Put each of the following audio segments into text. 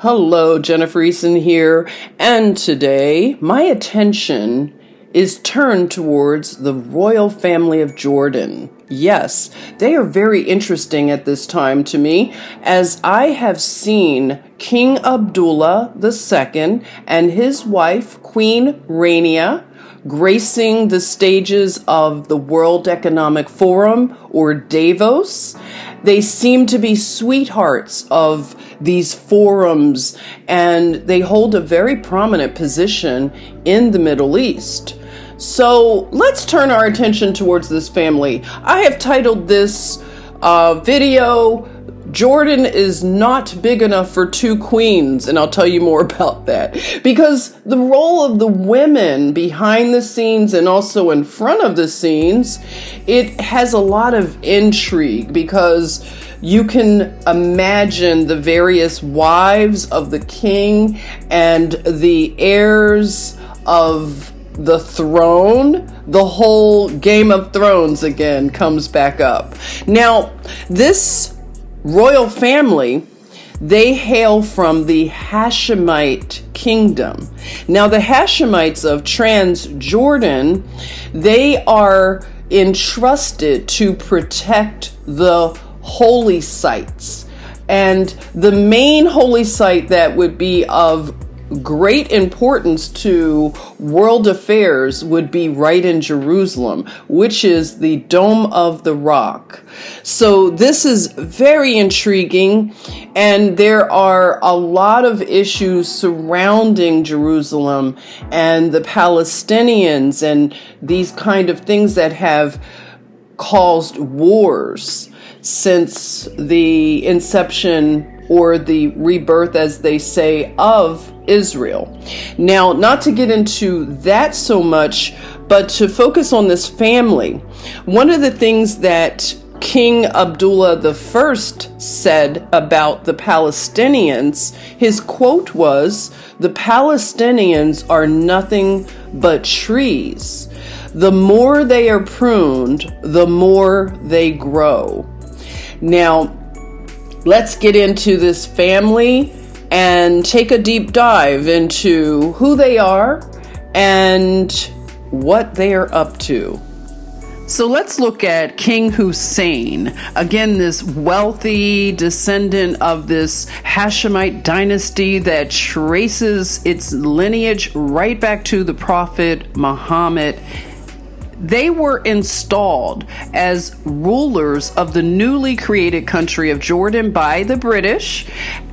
Hello, JennyEason here, and today my attention is turned towards the royal family of Jordan. Yes, they are very interesting at this time to me, as I have seen King Abdullah II and his wife, Queen Rania, gracing the stages of the World Economic Forum, or Davos. They seem to be sweethearts of these forums, and they hold a very prominent position in the Middle East. So let's turn our attention towards this family. I have titled this video, Jordan is not big enough for two queens, and I'll tell you more about that. Because the role of the women behind the scenes and also in front of the scenes, it has a lot of intrigue because you can imagine the various wives of the king and the heirs of the throne. The whole Game of Thrones again comes back up. Now, this royal family, they hail from the Hashemite kingdom. Now, the Hashemites of Transjordan, they are entrusted to protect the holy sites. And the main holy site that would be of great importance to world affairs would be right in Jerusalem, which is the Dome of the Rock. So this is very intriguing, and there are a lot of issues surrounding Jerusalem and the Palestinians and these kind of things that have caused wars since the inception or the rebirth, as they say, of Israel. Now, not to get into that so much, but to focus on this family. One of the things that King Abdullah I said about the Palestinians, his quote was, "The Palestinians are nothing but trees. The more they are pruned, the more they grow." Now, let's get into this family and take a deep dive into who they are and what they are up to. So let's look at King Hussein. Again, this wealthy descendant of this Hashemite dynasty that traces its lineage right back to the Prophet Muhammad. They were installed as rulers of the newly created country of Jordan by the British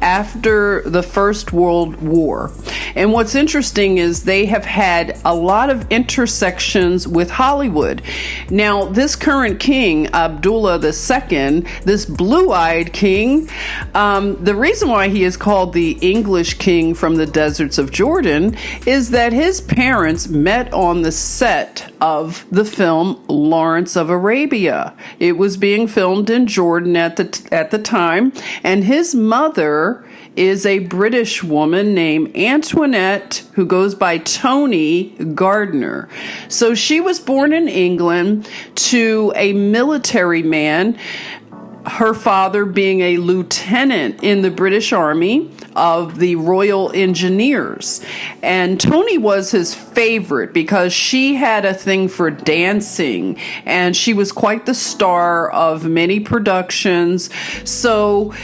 after the First World War. And what's interesting is they have had a lot of intersections with Hollywood. Now, this current king, Abdullah II, this blue-eyed king, the reason why he is called the English king from the deserts of Jordan is that his parents met on the set of the film Lawrence of Arabia. It was being filmed in Jordan at the time, and his mother is a British woman named Antoinette, who goes by Tony Gardner. So she was born in England to a military man, her father being a lieutenant in the British Army of the Royal Engineers. And Tony was his favorite because she had a thing for dancing, and she was quite the star of many productions. So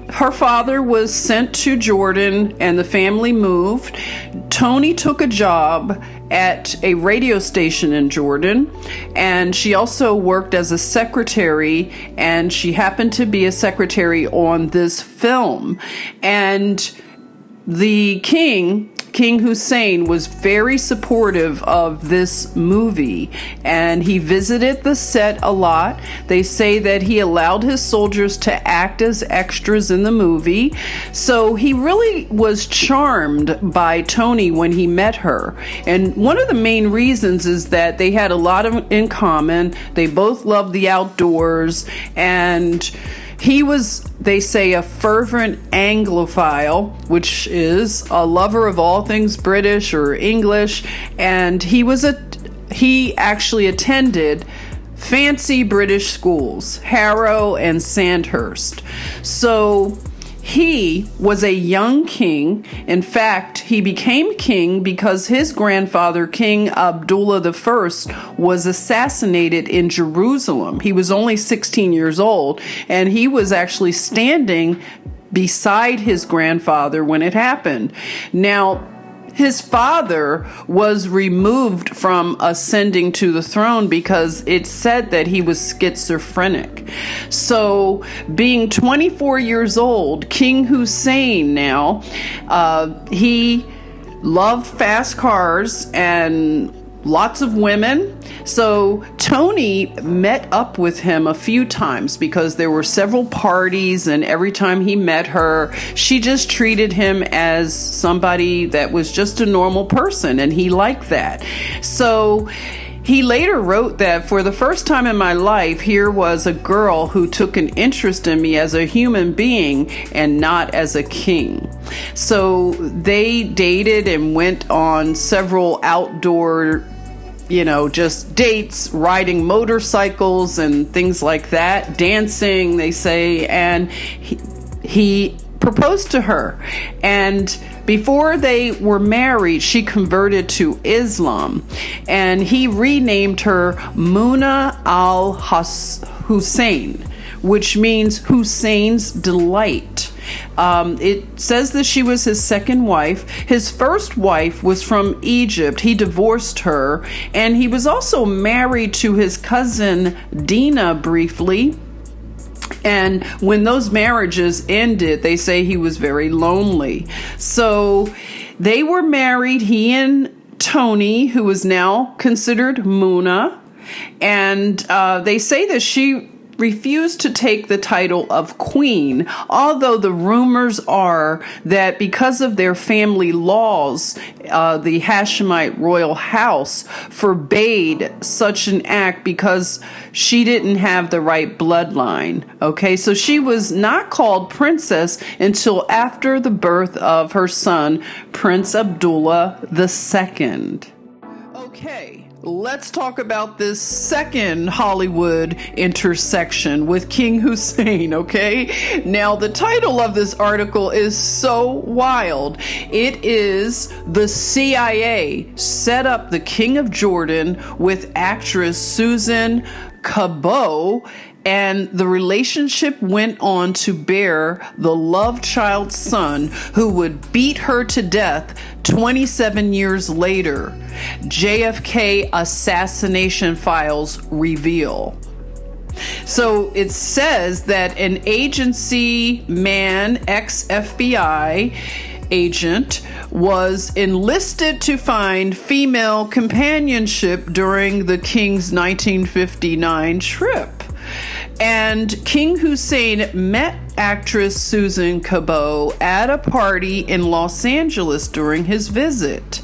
her father was sent to Jordan and the family moved. Tony took a job at a radio station in Jordan, and she also worked as a secretary, and she happened to be a secretary on this film. And the King Hussein was very supportive of this movie, and he visited the set a lot. They say that he allowed his soldiers to act as extras in the movie. So he really was charmed by Tony when he met her. And one of the main reasons is that they had a lot in common. They both loved the outdoors, and he was, they say, a fervent Anglophile, which is a lover of all things British or English, and he actually attended fancy British schools, Harrow and Sandhurst. So He was a young king. In fact, he became king because his grandfather, King Abdullah I, was assassinated in Jerusalem. He was only 16 years old, and he was actually standing beside his grandfather when it happened. Now, his father was removed from ascending to the throne because it said that he was schizophrenic. So, being 24 years old, King Hussein now, he loved fast cars and lots of women. So Tony met up with him a few times because there were several parties, and every time he met her, she just treated him as somebody that was just a normal person, and he liked that. So he later wrote that, for the first time in my life, here was a girl who took an interest in me as a human being and not as a king. So they dated and went on several outdoor, just dates, riding motorcycles and things like that, dancing, they say, and he proposed to her. And before they were married, she converted to Islam, and he renamed her Muna al-Hussein, which means Hussein's delight. It says that she was his second wife. His first wife was from Egypt. He divorced her, and he was also married to his cousin Dina briefly. And when those marriages ended, they say he was very lonely. So they were married, he and Tony, who is now considered Muna. And they say that she refused to take the title of queen, although the rumors are that because of their family laws, the Hashemite royal house forbade such an act because she didn't have the right bloodline. Okay, so she was not called princess until after the birth of her son, Prince Abdullah II. Okay. Let's talk about this second Hollywood intersection with King Hussein, okay? Now, the title of this article is so wild. It is "The CIA Set Up the King of Jordan with Actress Susan Cabot, and the relationship went on to bear the love child son who would beat her to death 27 years later. JFK assassination files reveal." So it says that an agency man, ex-FBI agent, was enlisted to find female companionship during the king's 1959 trip. And King Hussein met actress Susan Cabot at a party in Los Angeles during his visit.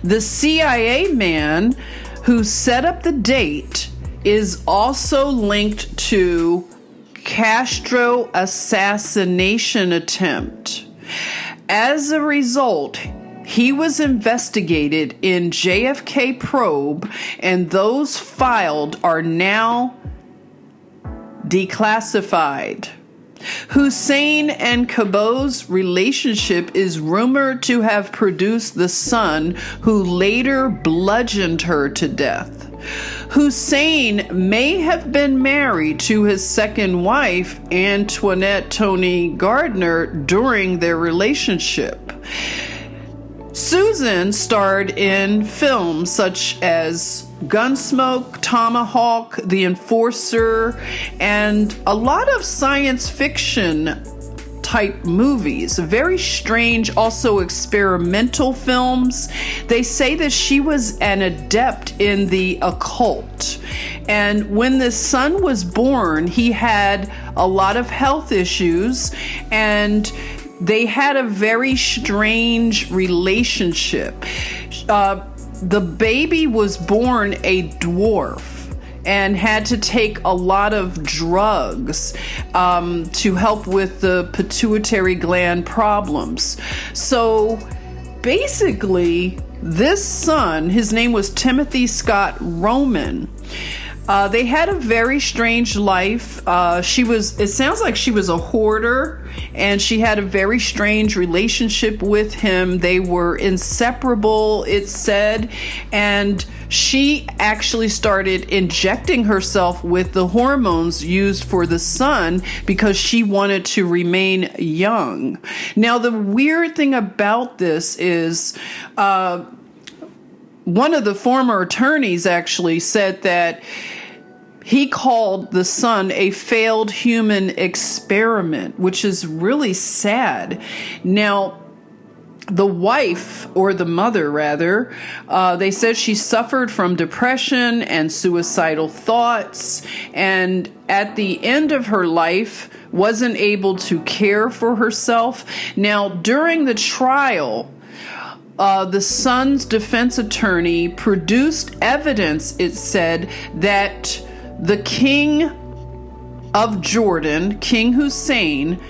The CIA man who set up the date is also linked to Castro assassination attempt. As a result, he was investigated in JFK probe, and those filed are now declassified. Hussein and Cabot's relationship is rumored to have produced the son who later bludgeoned her to death. Hussein may have been married to his second wife, Antoinette Tony Gardner, during their relationship. Susan starred in films such as Gunsmoke, Tomahawk, The Enforcer, and a lot of science fiction type movies, very strange, also experimental films. They say that she was an adept in the occult. And when the son was born, he had a lot of health issues, and they had a very strange relationship. The baby was born a dwarf and had to take a lot of drugs to help with the pituitary gland problems. So basically, this son, his name was Timothy Scott Roman. They had a very strange life. It sounds like she was a hoarder, and she had a very strange relationship with him. They were inseparable, it said, and she actually started injecting herself with the hormones used for the son because she wanted to remain young. Now, the weird thing about this is one of the former attorneys actually said that he called the son a failed human experiment, which is really sad. Now, the wife, or the mother rather, they said she suffered from depression and suicidal thoughts, and at the end of her life wasn't able to care for herself. Now, during the trial, the son's defense attorney produced evidence, it said, that the king of Jordan, King Hussein,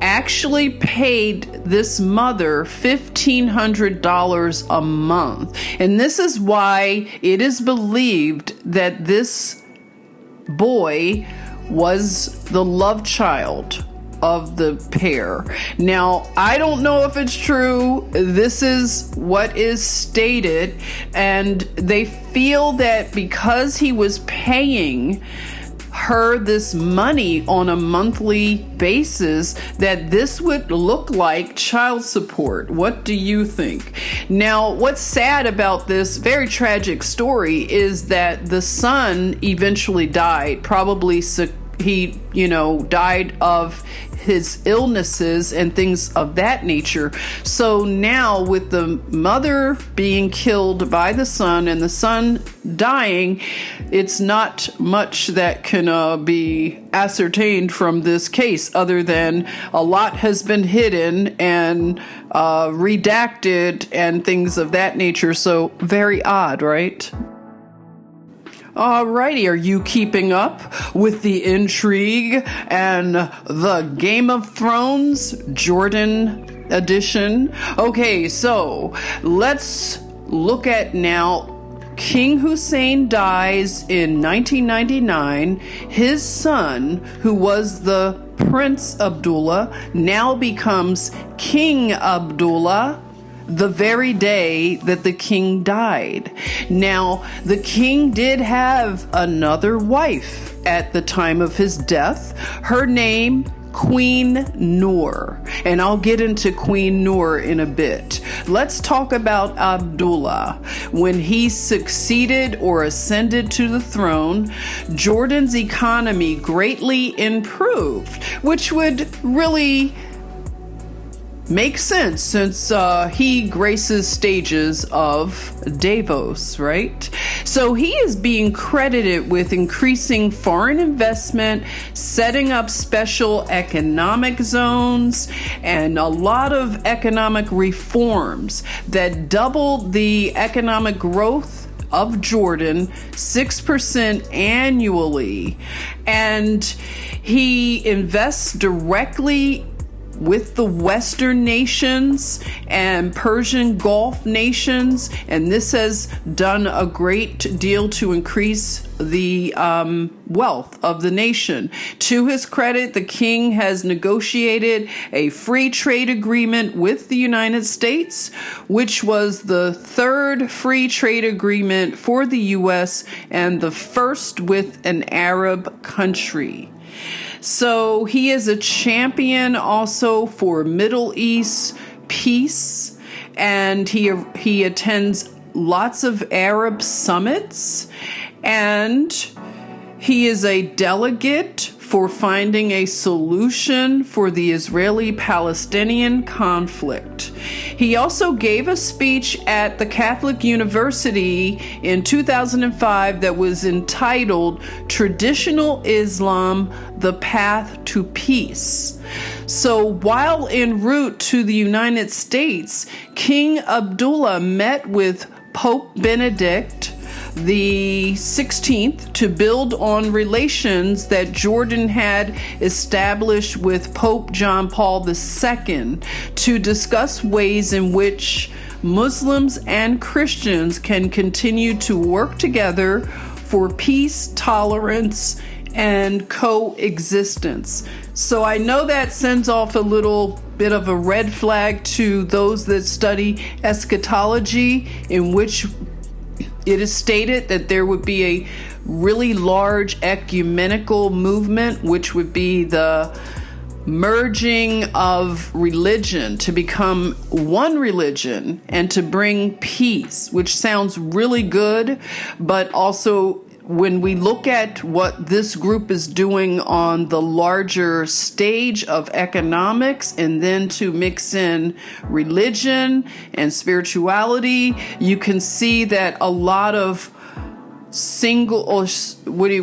actually paid this mother $1,500 a month. And this is why it is believed that this boy was the love child of the pair. Now, I don't know if it's true. This is what is stated, and they feel that because he was paying her this money on a monthly basis, that this would look like child support. What do you think? Now, what's sad about this very tragic story is that the son eventually died. Probably he, died of his illnesses and things of that nature. So now, with the mother being killed by the son and the son dying, it's not much that can be ascertained from this case, other than a lot has been hidden and redacted and things of that nature. So very odd, right? Alrighty, are you keeping up with the intrigue and the Game of Thrones Jordan edition? Okay, so let's look at now. King Hussein dies in 1999. His son, who was the Prince Abdullah, now becomes King Abdullah the very day that the king died. Now, the king did have another wife at the time of his death. Her name, Queen Noor. And I'll get into Queen Noor in a bit. Let's talk about Abdullah. When he succeeded or ascended to the throne, Jordan's economy greatly improved, which would really makes sense since he graces stages of Davos, right? So he is being credited with increasing foreign investment, setting up special economic zones, and a lot of economic reforms that doubled the economic growth of Jordan 6% annually. And he invests directly with the Western nations and Persian Gulf nations, and this has done a great deal to increase the wealth of the nation. To his credit, the king has negotiated a free trade agreement with the United States, which was the third free trade agreement for the U.S. and the first with an Arab country. So he is a champion also for Middle East peace, and he attends lots of Arab summits, and he is a delegate for finding a solution for the Israeli-Palestinian conflict. He also gave a speech at the Catholic University in 2005 that was entitled Traditional Islam, the Path to Peace. So while en route to the United States, King Abdullah met with Pope Benedict the 16th to build on relations that Jordan had established with Pope John Paul II to discuss ways in which Muslims and Christians can continue to work together for peace, tolerance, and coexistence. So I know that sends off a little bit of a red flag to those that study eschatology, in which it is stated that there would be a really large ecumenical movement, which would be the merging of religion to become one religion and to bring peace, which sounds really good. But also, when we look at what this group is doing on the larger stage of economics, and then to mix in religion and spirituality, you can see that a lot of singularity,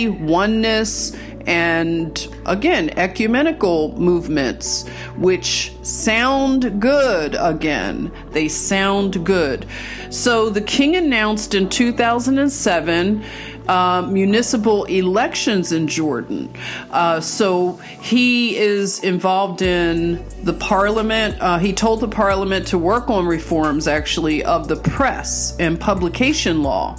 oneness, and again, ecumenical movements, which sound good again. They sound good. So the king announced in 2007 municipal elections in Jordan. So he is involved in the parliament. He told the parliament to work on reforms, actually, of the press and publication law.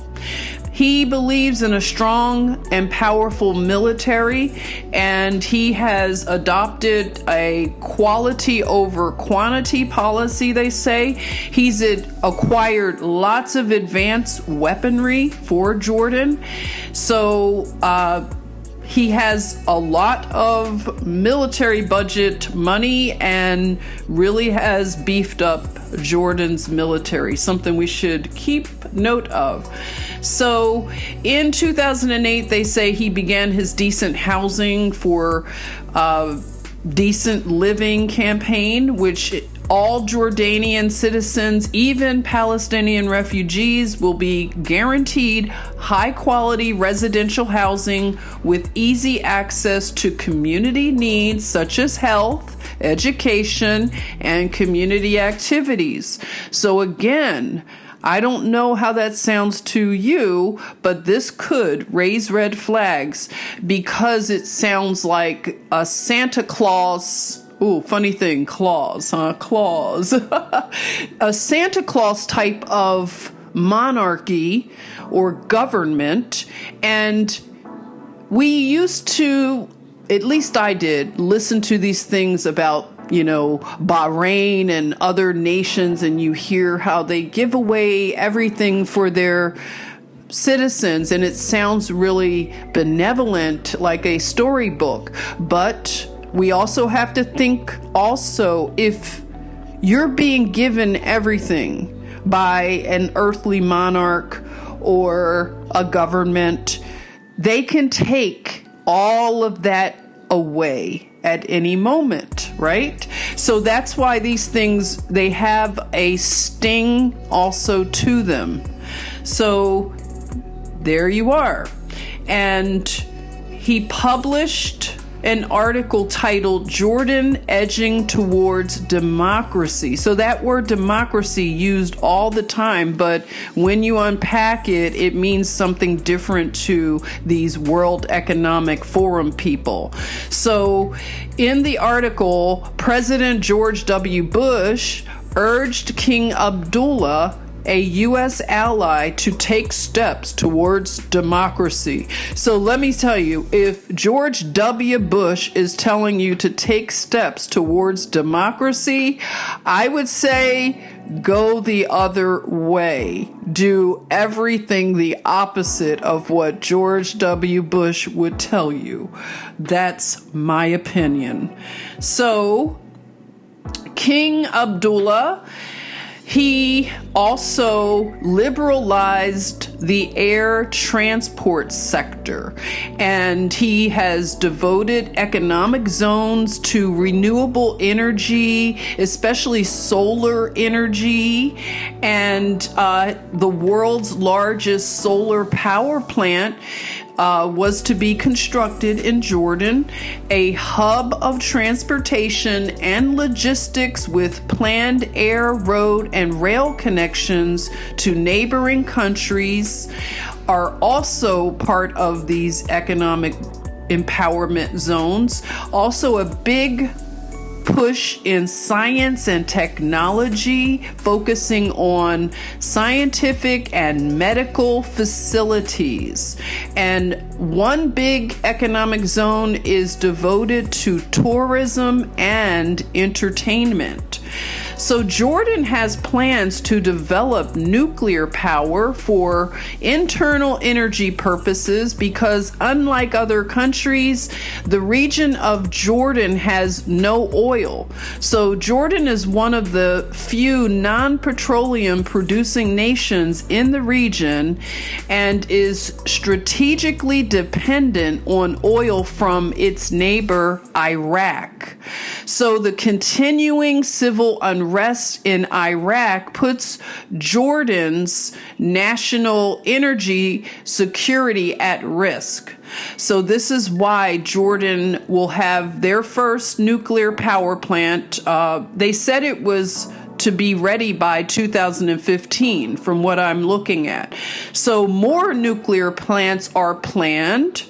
He believes in a strong and powerful military, and he has adopted a quality over quantity policy, they say. He's acquired lots of advanced weaponry for Jordan. So he has a lot of military budget money and really has beefed up Jordan's military, something we should keep note of. So in 2008, they say he began his decent housing for decent living campaign, which all Jordanian citizens, even Palestinian refugees, will be guaranteed high-quality residential housing with easy access to community needs such as health, education, and community activities. So again, I don't know how that sounds to you, but this could raise red flags because it sounds like a Santa Claus. Ooh, funny thing, Claus, huh? Claus. A Santa Claus type of monarchy or government. And we used to, at least I did, listen to these things about, Bahrain and other nations, and you hear how they give away everything for their citizens, and it sounds really benevolent, like a storybook. But we also have to think also, if you're being given everything by an earthly monarch or a government, they can take all of that away at any moment, right? So that's why these things, they have a sting also to them. So there you are. And he published an article titled Jordan Edging Towards Democracy. So that word democracy used all the time, but when you unpack it, it means something different to these World Economic Forum people. So in the article, President George W. Bush urged King Abdullah, a U.S. ally, to take steps towards democracy. So let me tell you, if George W. Bush is telling you to take steps towards democracy, I would say go the other way. Do everything the opposite of what George W. Bush would tell you. That's my opinion. So, King Abdullah, he also liberalized the air transport sector, and he has devoted economic zones to renewable energy, especially solar energy, and the world's largest solar power plant was to be constructed in Jordan, a hub of transportation and logistics with planned air, road, and rail connections to neighboring countries are also part of these economic empowerment zones. Also, a big push in science and technology, focusing on scientific and medical facilities. And one big economic zone is devoted to tourism and entertainment. So Jordan has plans to develop nuclear power for internal energy purposes because, unlike other countries, the region of Jordan has no oil. So Jordan is one of the few non-petroleum producing nations in the region and is strategically dependent on oil from its neighbor, Iraq. So the continuing civil unrest in Iraq puts Jordan's national energy security at risk. So this is why Jordan will have their first nuclear power plant. They said it was to be ready by 2015 from what I'm looking at. So more nuclear plants are planned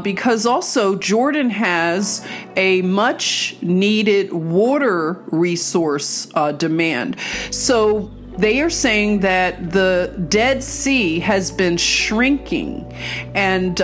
because also Jordan has a much needed water resource demand. So they are saying that the Dead Sea has been shrinking, and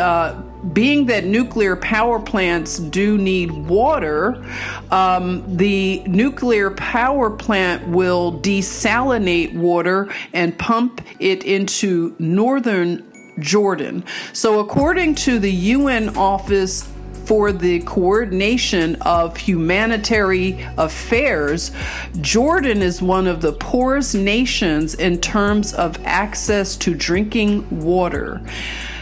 being that nuclear power plants do need water, the nuclear power plant will desalinate water and pump it into northern Jordan. So according to the UN Office for the Coordination of Humanitarian Affairs, Jordan is one of the poorest nations in terms of access to drinking water.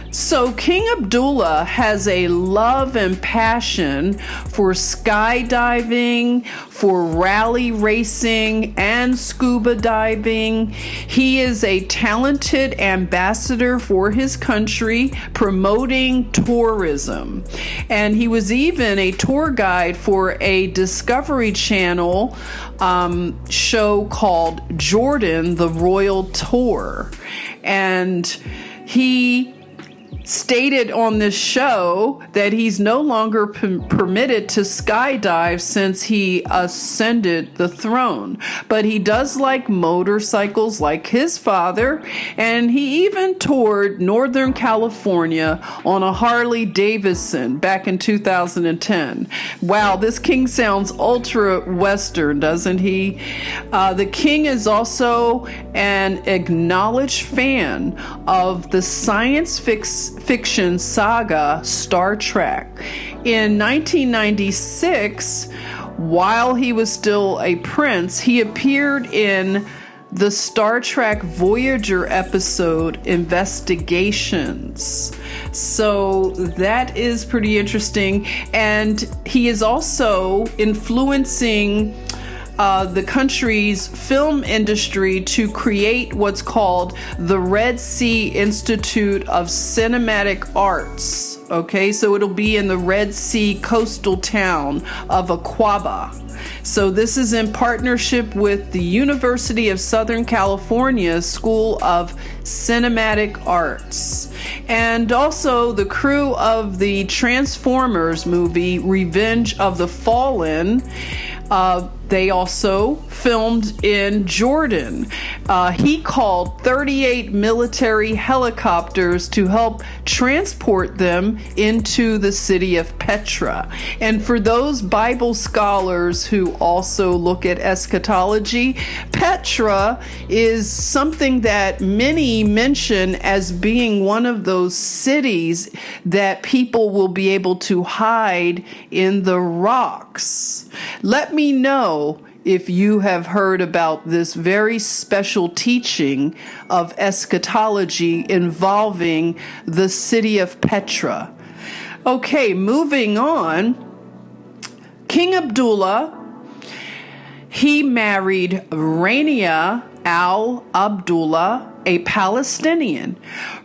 So King Abdullah has a love and passion for skydiving, for rally racing, and scuba diving. He is a talented ambassador for his country, promoting tourism. And he was even a tour guide for a Discovery Channel show called Jordan the Royal Tour. And he stated on this show that he's no longer permitted to skydive since he ascended the throne. But he does like motorcycles like his father, and he even toured Northern California on a Harley Davidson back in 2010. Wow, this king sounds ultra Western, doesn't he? The king is also an acknowledged fan of the science fiction saga Star Trek. In 1996, while he was still a prince, he appeared in the Star Trek Voyager episode Investigations. So that is pretty interesting. And he is also influencing the country's film industry to create what's called the Red Sea Institute of Cinematic Arts. Okay, so it'll be in the Red Sea coastal town of Aqaba. So this is in partnership with the University of Southern California School of Cinematic Arts. And also the crew of the Transformers movie Revenge of the Fallen, they also filmed in Jordan. He called 38 military helicopters to help transport them into the city of Petra. And for those Bible scholars who also look at eschatology, Petra is something that many mention as being one of those cities that people will be able to hide in the rocks. Let me know if you have heard about this very special teaching of eschatology involving the city of Petra. Okay, moving on. King Abdullah, he married Rania al-Abdullah, a Palestinian.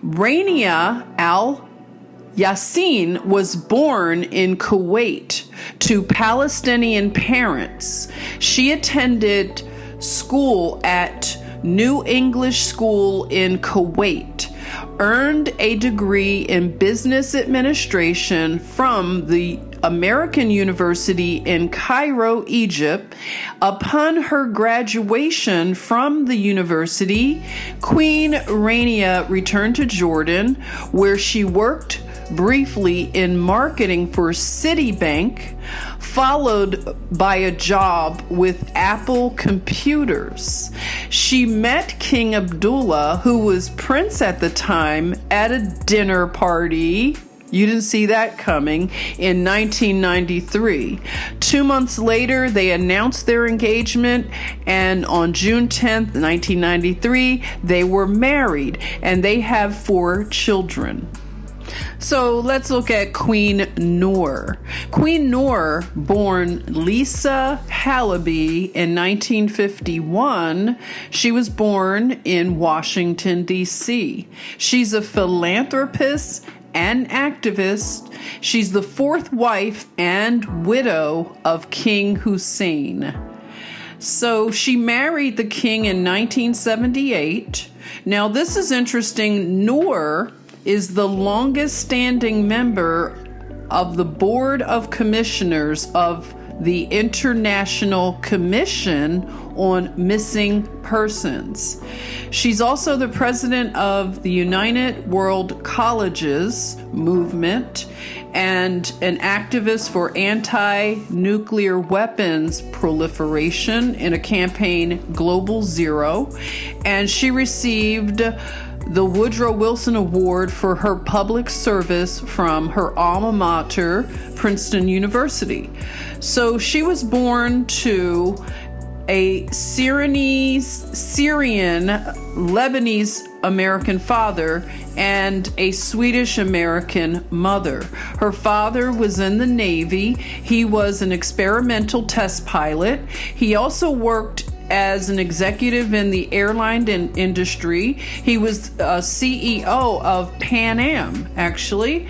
Rania al-Yassin was born in Kuwait to Palestinian parents. She attended school at New English School in Kuwait, earned a degree in business administration from the American University in Cairo, Egypt. Upon her graduation from the university, Queen Rania returned to Jordan, where she worked briefly in marketing for Citibank, followed by a job with Apple Computers. She met King Abdullah, who was prince at the time, at a dinner party. You didn't see that coming, in 1993. 2 months later, they announced their engagement, and on June 10th, 1993, they were married, and they have 4 children. So let's look at Queen Noor. Queen Noor, born Lisa Halaby in 1951, she was born in Washington, D.C. She's a philanthropist and activist. She's the 4th wife and widow of King Hussein. So she married the king in 1978. Now this is interesting. Noor is the longest standing member of the Board of Commissioners of the International Commission on Missing Persons. She's also the president of the United World Colleges movement and an activist for anti-nuclear weapons proliferation in a campaign Global Zero. And she received the Woodrow Wilson Award for her public service from her alma mater, Princeton University. So she was born to a Syrian Lebanese American father and a Swedish American mother. Her father was in the Navy. He was an experimental test pilot. He also worked as an executive in the airline industry. He was a CEO of Pan Am, actually,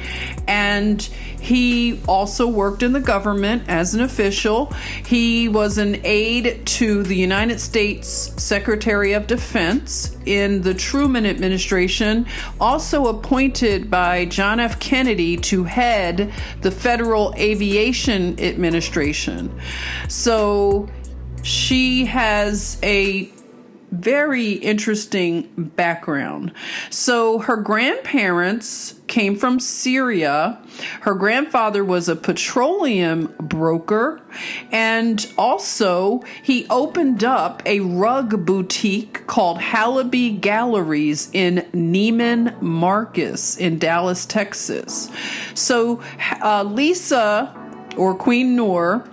and he also worked in the government as an official. He was an aide to the United States Secretary of Defense in the Truman administration, also appointed by John F. Kennedy to head the Federal Aviation Administration. So she has a very interesting background. So her grandparents came from Syria. Her grandfather was a petroleum broker, and also he opened up a rug boutique called Halaby Galleries in Neiman Marcus in Dallas, Texas. So Lisa, or Queen Noor,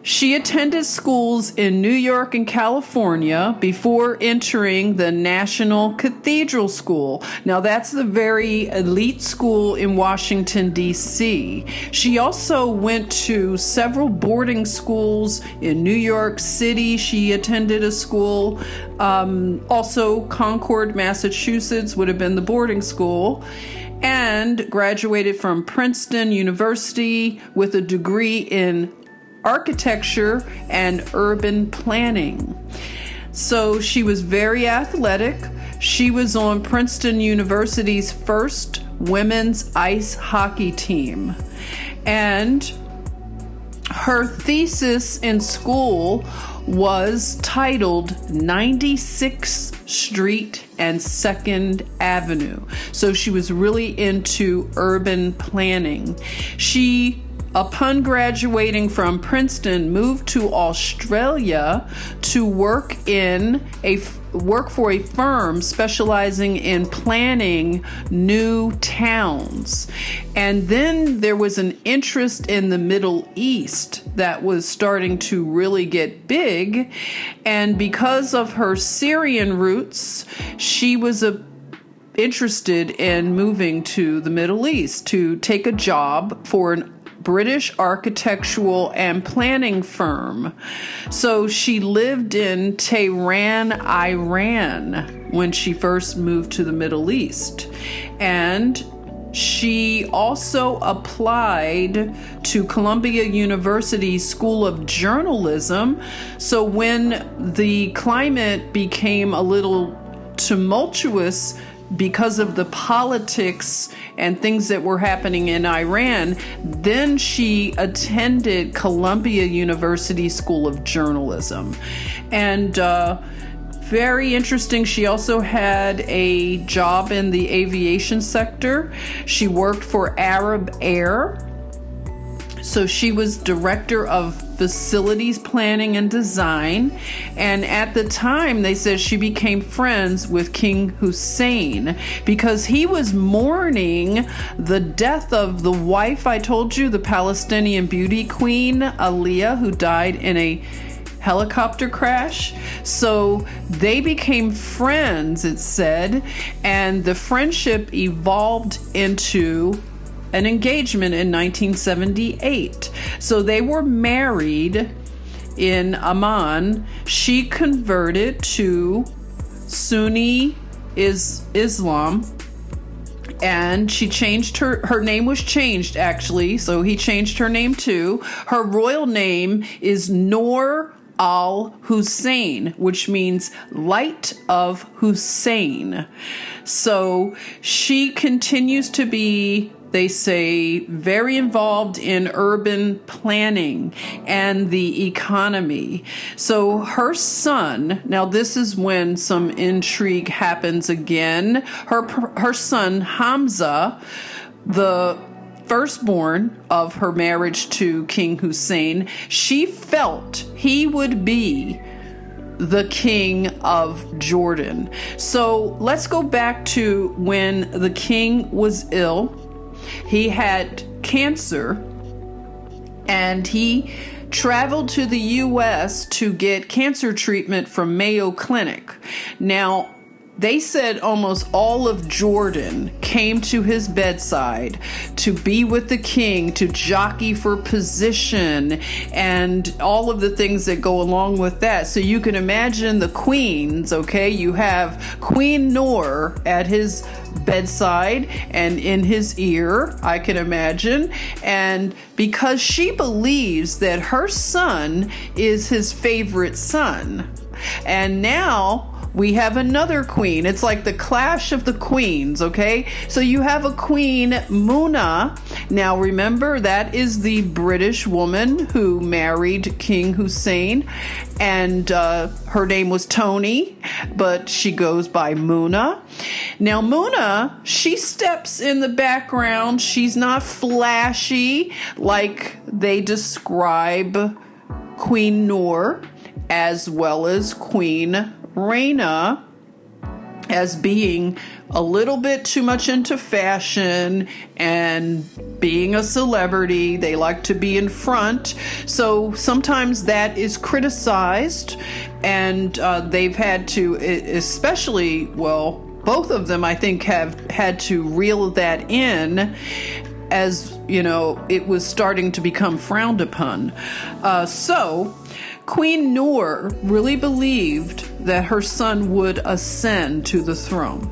she attended schools in New York and California before entering the National Cathedral School. Now, that's the very elite school in Washington, D.C. She also went to several boarding schools in New York City. She attended a school. Also, Concord, Massachusetts would have been the boarding school. And graduated from Princeton University with a degree in architecture and urban planning. So she was very athletic. She was on Princeton University's first women's ice hockey team. And her thesis in school was titled 96th Street and 2nd Avenue. So she was really into urban planning. She, upon graduating from Princeton, moved to Australia to work for a firm specializing in planning new towns. And then there was an interest in the Middle East that was starting to really get big. And because of her Syrian roots, she was interested in moving to the Middle East to take a job for an British architectural and planning firm. So she lived in Tehran, Iran when she first moved to the Middle East. And she also applied to Columbia University School of Journalism. So when the climate became a little tumultuous because of the politics and things that were happening in Iran, then she attended Columbia University School of Journalism. And very interesting, she also had a job in the aviation sector. She worked for Arab Air. So she was director of facilities planning and design. And at the time, they said she became friends with King Hussein because he was mourning the death of the wife, I told you, the Palestinian beauty queen, Aliyah, who died in a helicopter crash. So they became friends, it said, and the friendship evolved into an engagement in 1978. So they were married in Amman. She converted to Sunni Islam, and she changed her name was changed, actually, so he changed her name too. Her royal name is Noor al-Hussein, which means light of Hussein. So she continues to be, they say, very involved in urban planning and the economy. So her son, now this is when some intrigue happens again. Her son, Hamza, the firstborn of her marriage to King Hussein, she felt he would be the king of Jordan. So let's go back to when the king was ill. He had cancer, and he traveled to the U.S. to get cancer treatment from Mayo Clinic. Now, they said almost all of Jordan came to his bedside to be with the king, to jockey for position, and all of the things that go along with that. So you can imagine the queens, okay? You have Queen Noor at his bedside and in his ear, I can imagine. And because she believes that her son is his favorite son. And now we have another queen. It's like the clash of the queens, okay? So you have a queen, Muna. Now remember, that is the British woman who married King Hussein, and her name was Tony, but she goes by Muna. Now Muna, she steps in the background. She's not flashy like they describe Queen Noor, as well as Queen Reina, as being a little bit too much into fashion and being a celebrity. They like to be in front. So sometimes that is criticized, and they've had to, especially, well, both of them, I think, have had to reel that in, as, you know, it was starting to become frowned upon. So Queen Noor really believed that her son would ascend to the throne.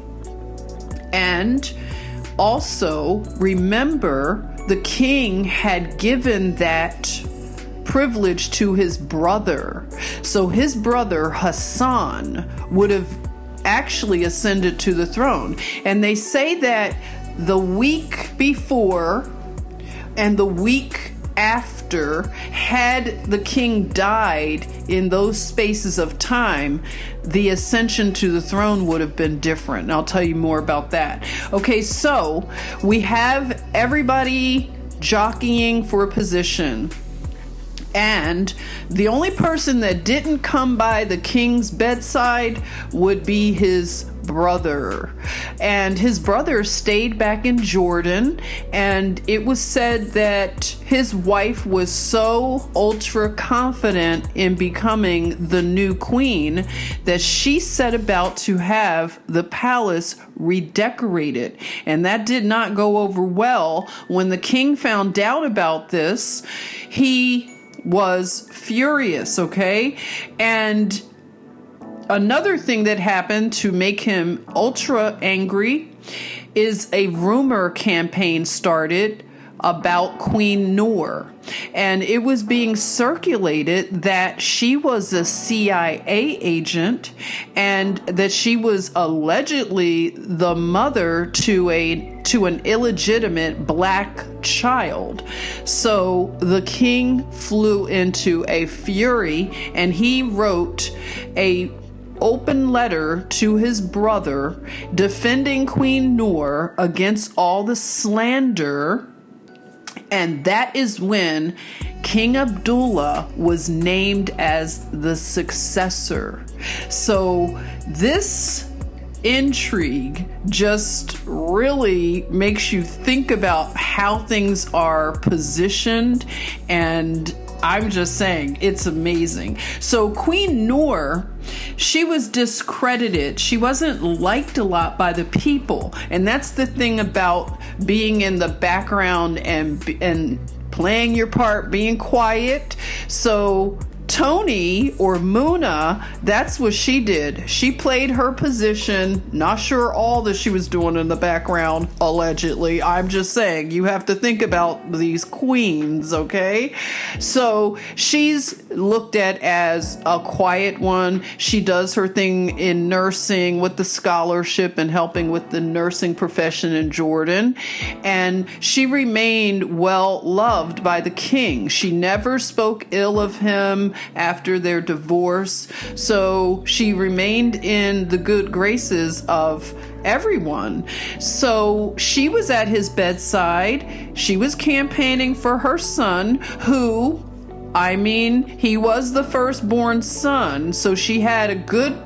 And also, remember, the king had given that privilege to his brother. So his brother, Hassan, would have actually ascended to the throne. And they say that the week before and the week after, had the king died in those spaces of time, the ascension to the throne would have been different. And I'll tell you more about that. Okay, so we have everybody jockeying for a position. And the only person that didn't come by the king's bedside would be his brother. And his brother stayed back in Jordan, and it was said that his wife was so ultra confident in becoming the new queen that she set about to have the palace redecorated. And that did not go over well. When the king found out about this, he was furious, okay? And another thing that happened to make him ultra angry is a rumor campaign started about Queen Noor. And it was being circulated that she was a CIA agent and that she was allegedly the mother to an illegitimate black child. So the king flew into a fury, and he wrote a open letter to his brother defending Queen Noor against all the slander. And that is when King Abdullah was named as the successor. So this intrigue just really makes you think about how things are positioned, and I'm just saying, it's amazing. So Queen Noor, she was discredited. She wasn't liked a lot by the people. And that's the thing about being in the background and playing your part, being quiet. So Tony, or Muna, that's what she did. She played her position. Not sure all that she was doing in the background, allegedly. I'm just saying, you have to think about these queens, okay? So she's looked at as a quiet one. She does her thing in nursing with the scholarship and helping with the nursing profession in Jordan. And she remained well loved by the king. She never spoke ill of him after their divorce. So she remained in the good graces of everyone. So she was at his bedside. She was campaigning for her son, who, he was the firstborn son. So she had a good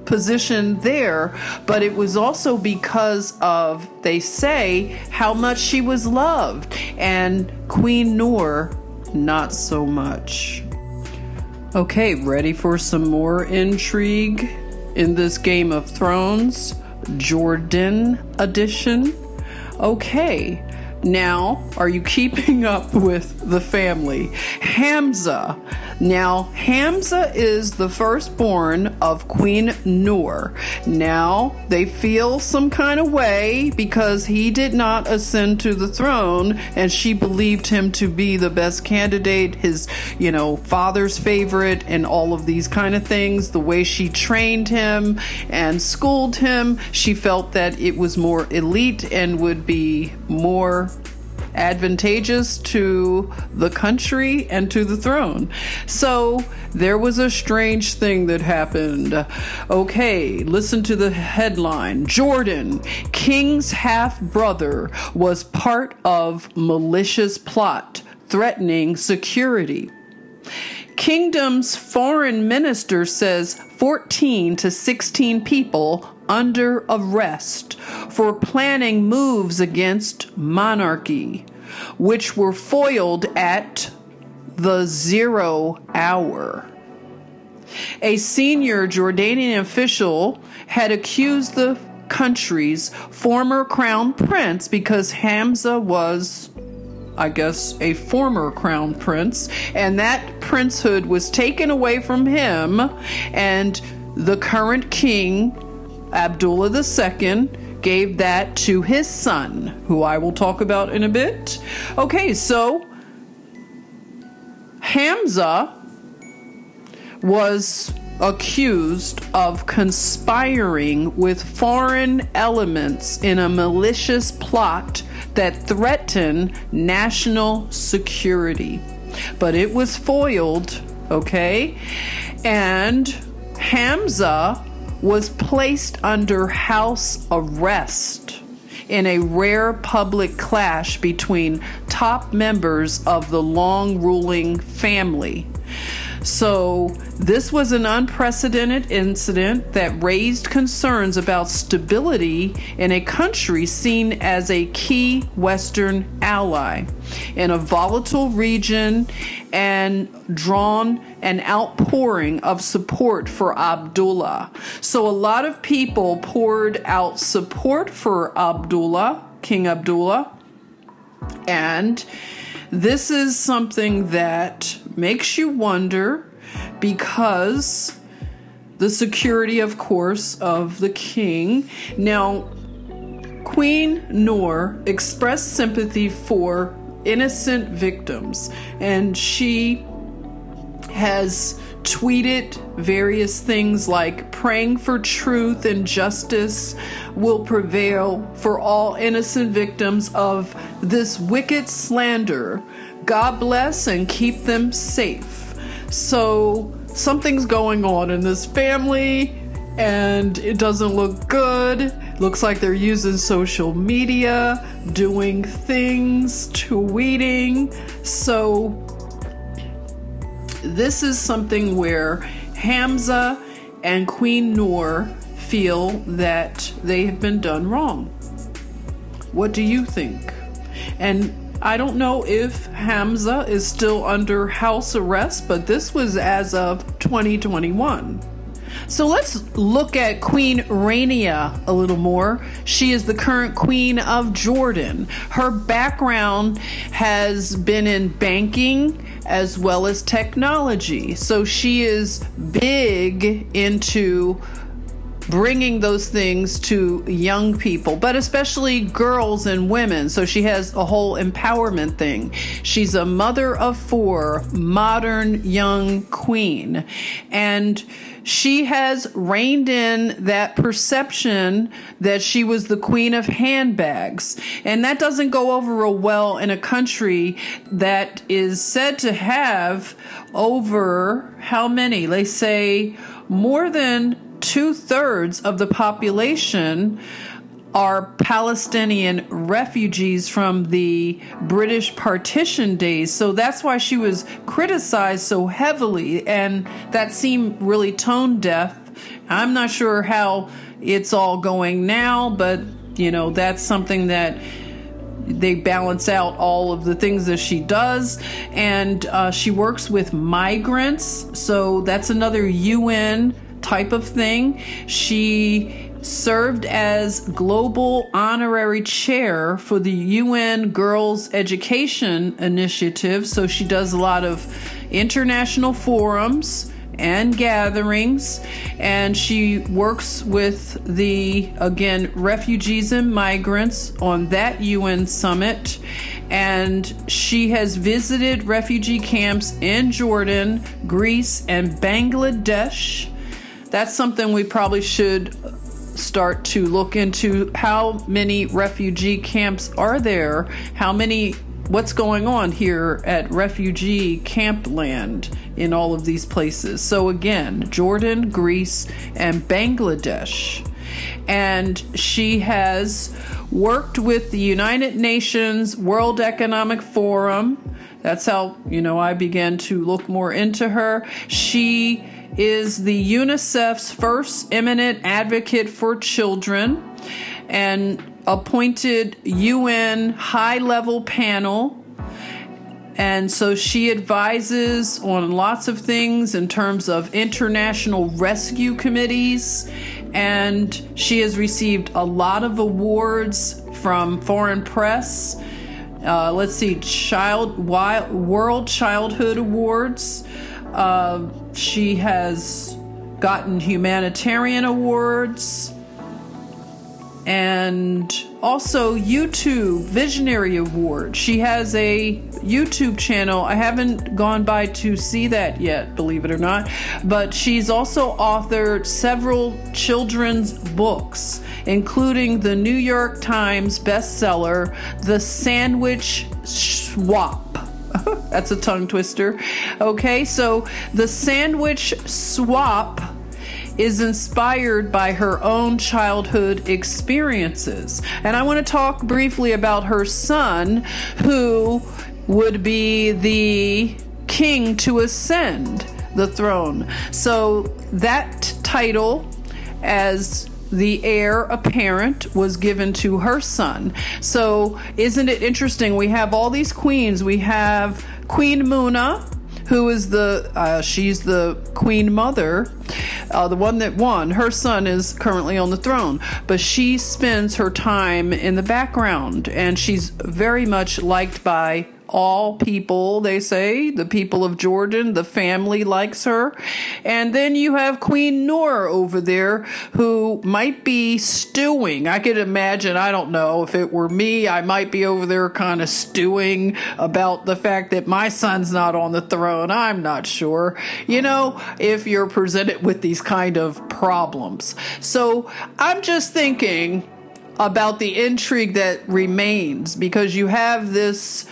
position there, but it was also because of, they say, how much she was loved. And Queen Noor, not so much. Okay, ready for some more intrigue in this Game of Thrones Jordan edition? Okay, now are you keeping up with the family? Hamza. Now, Hamza is the firstborn of Queen Noor. Now, they feel some kind of way because he did not ascend to the throne, and she believed him to be the best candidate, his, father's favorite, and all of these kind of things. The way she trained him and schooled him, she felt that it was more elite and would be more advantageous to the country and to the throne. So there was a strange thing that happened. Okay, listen to the headline. Jordan, king's half-brother, was part of malicious plot threatening security. Kingdom's foreign minister says 14 to 16 people under arrest for planning moves against monarchy, which were foiled at the 0 hour. A senior Jordanian official had accused the country's former crown prince, because Hamza was, a former crown prince, and that princehood was taken away from him, and the current king, Abdullah II, gave that to his son, who I will talk about in a bit. Okay, so Hamza was accused of conspiring with foreign elements in a malicious plot that threatened national security. But it was foiled, okay? And Hamza was placed under house arrest in a rare public clash between top members of the long-ruling family. So this was an unprecedented incident that raised concerns about stability in a country seen as a key Western ally in a volatile region, and drawn an outpouring of support for Abdullah. So a lot of people poured out support for Abdullah, King Abdullah, and this is something that makes you wonder, because the security, of course, of the king. Now, Queen Noor expressed sympathy for innocent victims. And she has tweeted various things like praying for truth and justice will prevail for all innocent victims of this wicked slander. God bless and keep them safe. So something's going on in this family and it doesn't look good. Looks like they're using social media, doing things, tweeting. So this is something where Hamza and Queen Noor feel that they have been done wrong. What do you think? And I don't know if Hamza is still under house arrest, but this was as of 2021. So let's look at Queen Rania a little more. She is the current queen of Jordan. Her background has been in banking as well as technology. So she is big into bringing those things to young people, but especially girls and women. So she has a whole empowerment thing. She's a mother of 4, modern young queen. And she has reined in that perception that she was the queen of handbags. And that doesn't go over real well in a country that is said to have over how many? They say more than 2/3 of the population are Palestinian refugees from the British partition days. So that's why she was criticized so heavily, and that seemed really tone deaf. I'm not sure how it's all going now, but that's something that they balance out all of the things that she does. And she works with migrants, so that's another UN type of thing. She served as global honorary chair for the UN Girls Education Initiative. So she does a lot of international forums and gatherings, and she works with refugees and migrants on that UN summit. And she has visited refugee camps in Jordan, Greece, and Bangladesh. That's something we probably should start to look into. How many refugee camps are there? What's going on here at refugee camp land in all of these places? So again, Jordan, Greece, and Bangladesh. And she has worked with the United Nations World Economic Forum. That's how, I began to look more into her. She is the UNICEF's first eminent advocate for children and appointed UN high-level panel. And so she advises on lots of things in terms of international rescue committees. And she has received a lot of awards from foreign press. Let's see, World Childhood Awards. She has gotten humanitarian awards and also YouTube Visionary Award. She has a YouTube channel. I haven't gone by to see that yet, believe it or not, but she's also authored several children's books, including the New York Times bestseller, The Sandwich Swap. That's a tongue twister. Okay, so The Sandwich Swap is inspired by her own childhood experiences. And I want to talk briefly about her son, who would be the king to ascend the throne. So that title, as the heir apparent, was given to her son. So isn't it interesting? We have all these queens. We have Queen Muna, who is she's the queen mother, the one that won. Her son is currently on the throne, but she spends her time in the background, and she's very much liked by all people, they say, the people of Jordan, the family likes her. And then you have Queen Noor over there who might be stewing. I could imagine, I don't know, if it were me, I might be over there kind of stewing about the fact that my son's not on the throne. I'm not sure. You know, if you're presented with these kind of problems. So I'm just thinking about the intrigue that remains, because you have this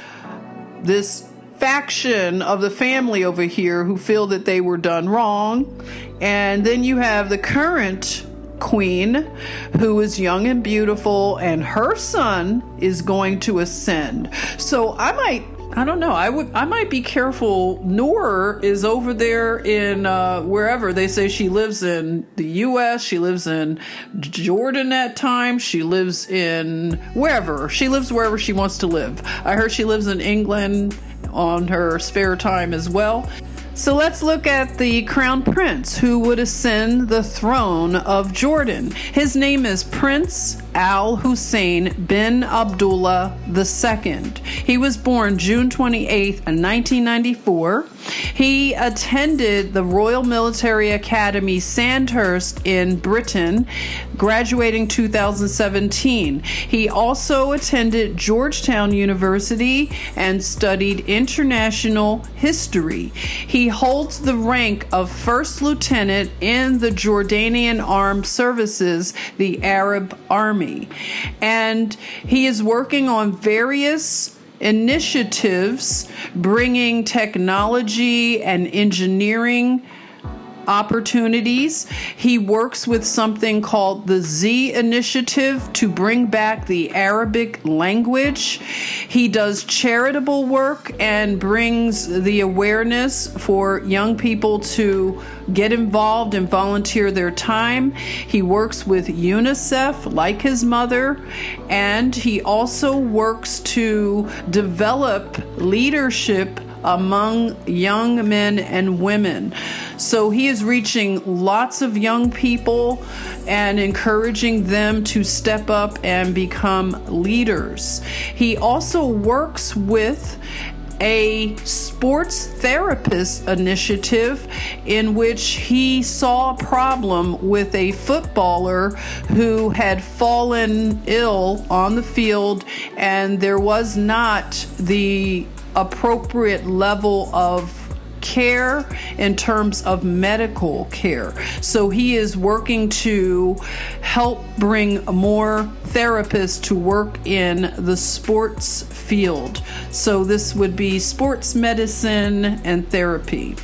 faction of the family over here who feel that they were done wrong, and then you have the current queen who is young and beautiful, and her son is going to ascend. So I might be careful. Noor is over there in wherever. They say she lives in the U.S. She lives in Jordan at times. She lives in wherever. She lives wherever she wants to live. I heard she lives in England on her spare time as well. So let's look at the crown prince who would ascend the throne of Jordan. His name is Prince Al Hussein bin Abdullah II. He was born June 28th, 1994. He attended the Royal Military Academy Sandhurst in Britain, graduating 2017. He also attended Georgetown University and studied international history. He holds the rank of first lieutenant in the Jordanian Armed Services, the Arab Army. And he is working on various initiatives bringing technology and engineering opportunities. He works with something called the Z Initiative to bring back the Arabic language. He does charitable work and brings the awareness for young people to get involved and volunteer their time. He works with UNICEF like his mother, and he also works to develop leadership among young men and women. So he is reaching lots of young people and encouraging them to step up and become leaders. He also works with a sports therapist initiative in which he saw a problem with a footballer who had fallen ill on the field, and there was not the appropriate level of care in terms of medical care. So he is working to help bring more therapists to work in the sports field. So this would be sports medicine and therapy.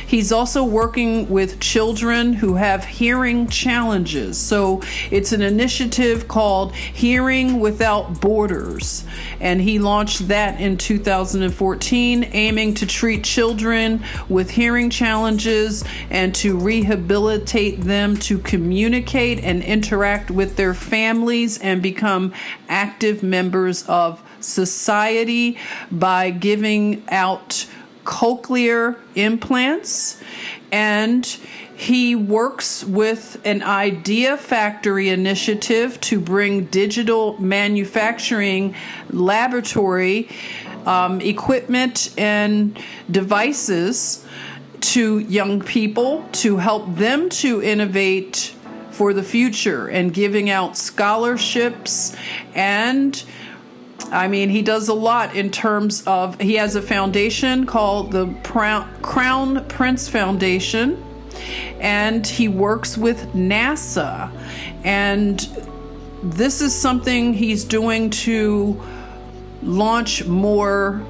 He's also working with children who have hearing challenges. So it's an initiative called Hearing Without Borders. And he launched that in 2014, aiming to treat children with hearing challenges and to rehabilitate them to communicate and interact with their families and become active members of society by giving out cochlear implants. And he works with an Idea Factory initiative to bring digital manufacturing laboratory equipment and devices to young people to help them to innovate for the future, and giving out scholarships. And I mean, he does a lot in terms of, he has a foundation called the Crown Prince Foundation, and he works with NASA. And this is something he's doing to launch more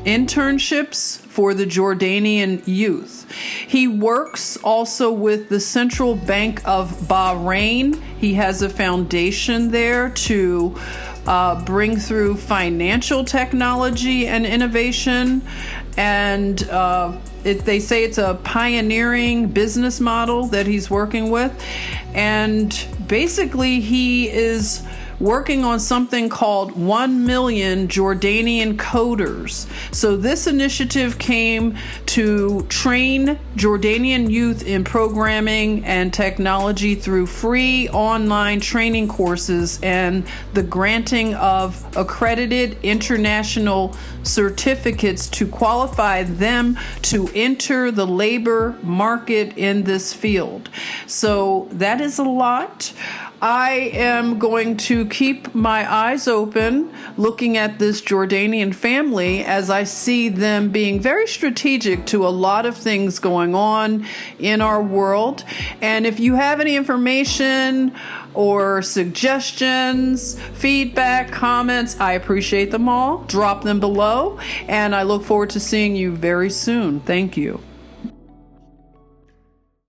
internships for the Jordanian youth. He works also with the Central Bank of Bahrain. He has a foundation there to bring through financial technology and innovation. And they say it's a pioneering business model that he's working with. And basically he is working on something called 1 million Jordanian coders. So this initiative came to train Jordanian youth in programming and technology through free online training courses and the granting of accredited international certificates to qualify them to enter the labor market in this field. So that is a lot. I am going to keep my eyes open looking at this Jordanian family as I see them being very strategic to a lot of things going on in our world. And if you have any information or suggestions, feedback, comments, I appreciate them all. Drop them below, and I look forward to seeing you very soon. Thank you.